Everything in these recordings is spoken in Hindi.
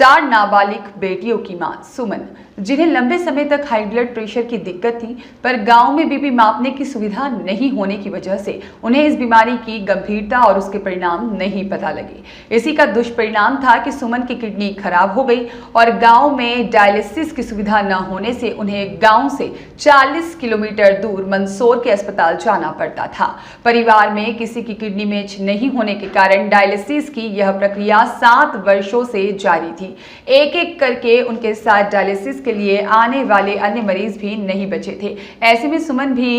4 नाबालिग बेटियों की मां सुमन, जिन्हें लंबे समय तक हाई ब्लड प्रेशर की दिक्कत थी, पर गांव में बीपी मापने की सुविधा नहीं होने की वजह से उन्हें इस बीमारी की गंभीरता और उसके परिणाम नहीं पता लगे। इसी का दुष्परिणाम था कि सुमन की किडनी खराब हो गई और गांव में डायलिसिस की सुविधा न होने से उन्हें गांव से 40 किलोमीटर दूर मंदसौर के अस्पताल जाना पड़ता था। परिवार में किसी की किडनी मैच नहीं होने के कारण डायलिसिस की यह प्रक्रिया 7 वर्षों से जारी थी। एक एक करके उनके साथ डायलिसिस के लिए आने वाले अन्य मरीज भी नहीं बचे थे। ऐसे में सुमन भी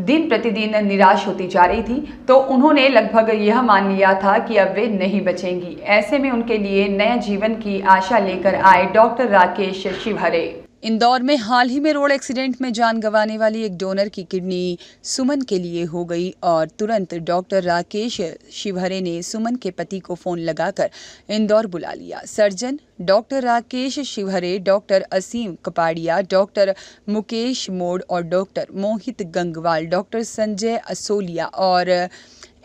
दिन प्रतिदिन निराश होती जा रही थी, तो उन्होंने लगभग यह मान लिया था कि अब वे नहीं बचेंगी। ऐसे में उनके लिए नए जीवन की आशा लेकर आए डॉक्टर राकेश शिवहरे। इंदौर में हाल ही में रोड एक्सीडेंट में जान गंवाने वाली एक डोनर की किडनी सुमन के लिए हो गई और तुरंत डॉक्टर राकेश शिवहरे ने सुमन के पति को फोन लगाकर इंदौर बुला लिया। Surgeon doctor Rakesh Shivhare, doctor Aseem Kapadia, doctor Mukesh Mod और डॉक्टर मोहित गंगवाल, डॉक्टर संजय असोलिया और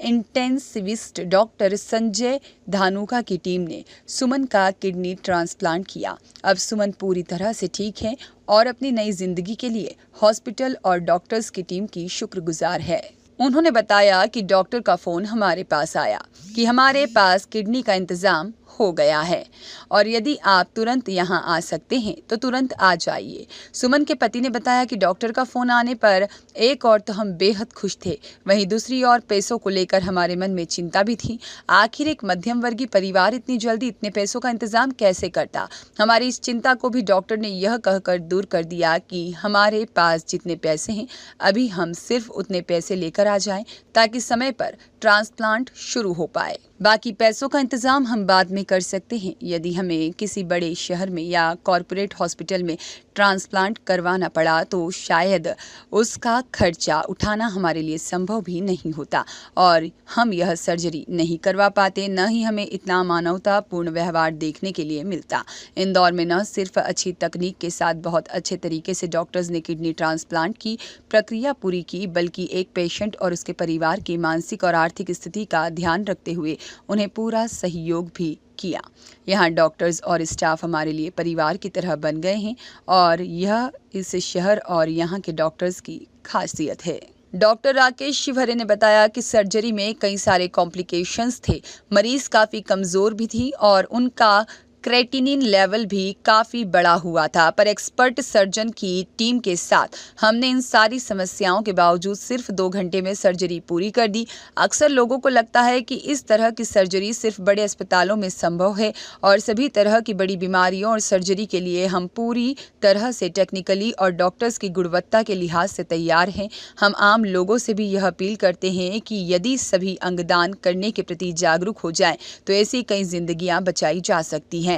इंटेंसिविस्ट डॉक्टर संजय धानुका की टीम ने सुमन का किडनी ट्रांसप्लांट किया। अब सुमन पूरी तरह से ठीक है और अपनी नई जिंदगी के लिए हॉस्पिटल और डॉक्टर्स की टीम की शुक्रगुजार है। उन्होंने बताया कि डॉक्टर का फोन हमारे पास आया कि हमारे पास किडनी का इंतजाम हो गया है और यदि आप तुरंत यहां आ सकते हैं तो तुरंत आ जाइए। सुमन के पति ने बताया कि डॉक्टर का फोन आने पर एक और तो हम बेहद खुश थे, वहीं दूसरी ओर पैसों को लेकर हमारे मन में चिंता भी थी। आखिर एक मध्यम वर्गीय परिवार इतनी जल्दी इतने पैसों का इंतजाम कैसे करता। हमारी इस चिंता को भी डॉक्टर ने यह कहकर दूर कर दिया कि हमारे पास जितने पैसे हैं अभी हम सिर्फ उतने पैसे लेकर आ जाएं ताकि समय पर ट्रांसप्लांट शुरू हो पाए। बाकी पैसों का इंतजाम हम बाद में कर सकते हैं। यदि हमें किसी बड़े शहर में या कॉरपोरेट हॉस्पिटल में ट्रांसप्लांट करवाना पड़ा तो शायद उसका खर्चा उठाना हमारे लिए संभव भी नहीं होता और हम यह सर्जरी नहीं करवा पाते, न ही हमें इतना मानवतापूर्ण व्यवहार देखने के लिए मिलता। इंदौर में न सिर्फ अच्छी तकनीक के साथ बहुत अच्छे तरीके से डॉक्टर्स ने किडनी ट्रांसप्लांट की प्रक्रिया पूरी की, बल्कि एक पेशेंट और उसके परिवार की मानसिक और आर्थिक स्थिति का ध्यान रखते हुए उन्हें पूरा सहयोग भी किया। यहाँ डॉक्टर्स और स्टाफ हमारे लिए परिवार की तरह बन गए हैं और यह इस शहर और यहाँ के डॉक्टर्स की खासियत है। डॉक्टर राकेश शिवहरे ने बताया कि सर्जरी में कई सारे कॉम्प्लिकेशंस थे, मरीज काफ़ी कमज़ोर भी थी और उनका क्रेटिनिन लेवल भी काफ़ी बड़ा हुआ था, पर एक्सपर्ट सर्जन की टीम के साथ हमने इन सारी समस्याओं के बावजूद सिर्फ 2 घंटे में सर्जरी पूरी कर दी। अक्सर लोगों को लगता है कि इस तरह की सर्जरी सिर्फ बड़े अस्पतालों में संभव है और सभी तरह की बड़ी बीमारियों और सर्जरी के लिए हम पूरी तरह से टेक्निकली और डॉक्टर्स की गुणवत्ता के लिहाज से तैयार हैं। हम आम लोगों से भी यह अपील करते हैं कि यदि सभी अंगदान करने के प्रति जागरूक हो जाएं तो ऐसी कई जिंदगियां बचाई जा सकती हैं।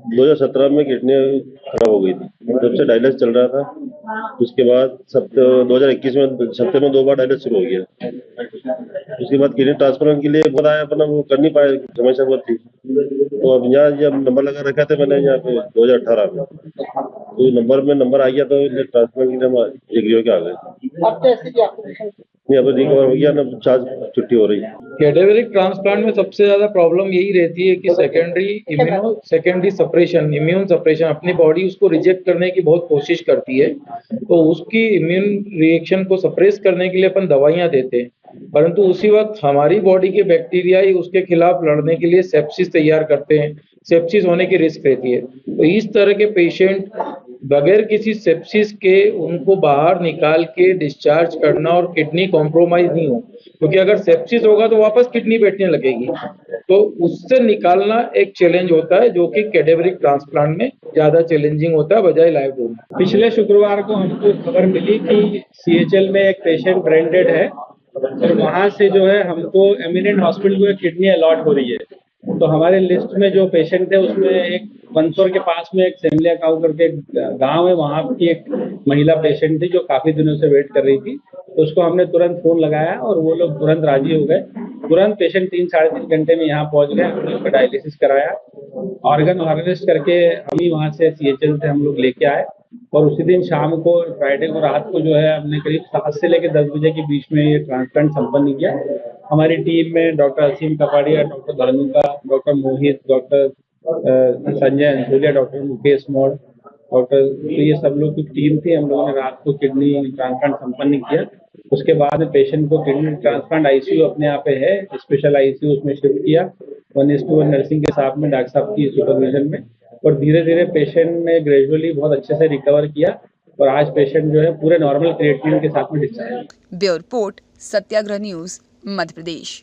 2017 में किडनी खराब हो गई थी, जब से डायलिसिस चल रहा था। उसके बाद 2021 में सप्ताह में 2 बार डायलिसिस शुरू हो गया। उसके बाद किडनी ट्रांसप्लांट के लिए बताया अपना वो कर नहीं पाए, समस्या बहुत थी। तो अब यहाँ जब नंबर लगा रखा था मैंने यहाँ पे 2018 में, तो नंबर आ गया तो ट्रांसप्लांट के लिए हम एग्री होके आ गए। नहीं, अब रिकवर हो गया ना, 4 छुट्टी हो रही है। कैडेवरिक ट्रांसप्लांट में सबसे ज्यादा प्रॉब्लम यही रहती है कि सेकेंडरी सप्रेशन, इम्यून सप्रेशन, अपनी बॉडी उसको रिजेक्ट करने की बहुत कोशिश करती है, तो उसकी इम्यून रिएक्शन को सप्रेस करने के लिए अपन दवाइयां देते हैं, परंतु उसी वक्त हमारी बॉडी के बैक्टीरिया ही उसके खिलाफ लड़ने के लिए सेप्सिस तैयार करते हैं, सेप्सिस होने की रिस्क रहती है। तो इस तरह के पेशेंट बगैर किसी सेप्सिस के उनको बाहर निकाल के डिस्चार्ज करना और किडनी कॉम्प्रोमाइज नहीं हो, क्योंकि अगर सेप्सिस होगा तो वापस किडनी बैठने लगेगी, तो उससे निकालना एक चैलेंज होता है जो कि कैडेवरिक ट्रांसप्लांट में ज्यादा चैलेंजिंग होता है बजाय लाइव डोनेट। पिछले शुक्रवार को हमको खबर मिली कि सीएचएल में एक पेशेंट ब्रेन डेड है और वहां से जो है हमको एमिनेंट हॉस्पिटल को एक किडनी अलॉट हो रही है। तो हमारे लिस्ट में जो पेशेंट थे उसमें एक मंदसौर के पास में एक सेमलिया गांव करके गांव है, वहां की एक महिला पेशेंट थी जो काफी दिनों से वेट कर रही थी। तो उसको हमने तुरंत फोन लगाया और वो लोग तुरंत राजी हो गए। तुरंत पेशेंट 3-3.5 घंटे में यहाँ पहुंच गए। हमने उसका डायलिसिस कराया, ऑर्गन हार्वेस्ट करके हम ही वहां से सीएचएल से हम लोग लेके आए और उसी दिन शाम को फ्राइडे को रात को जो है हमने करीब 7 से लेकर 10 बजे के बीच में ये ट्रांसप्लांट संपन्न किया। हमारी टीम में doctor Aseem Kapadia, doctor Dhanuka, doctor मोहित, डॉक्टर संजय अंसुलिया, डॉक्टर मुकेश मौड़, डॉक्टर, तो ये सब लोग की टीम थी। हम लोगों ने रात को किडनी ट्रांसप्लांट संपन्न किया। उसके बाद में पेशेंट को किडनी ट्रांसप्लांट आईसीयू अपने यहाँ पे है, स्पेशल आईसीयू उसमें शिफ्ट किया 1:1 नर्सिंग के साथ में, डॉक्टर साहब की सुपरविजन में। और धीरे धीरे पेशेंट ने ग्रेजुअली बहुत अच्छे से रिकवर किया और आज पेशेंट जो है पूरे नॉर्मल क्रिएटिनिन के साथ में डिस्चार्ज। ब्यूरो रिपोर्ट, सत्याग्रह न्यूज, मध्य प्रदेश।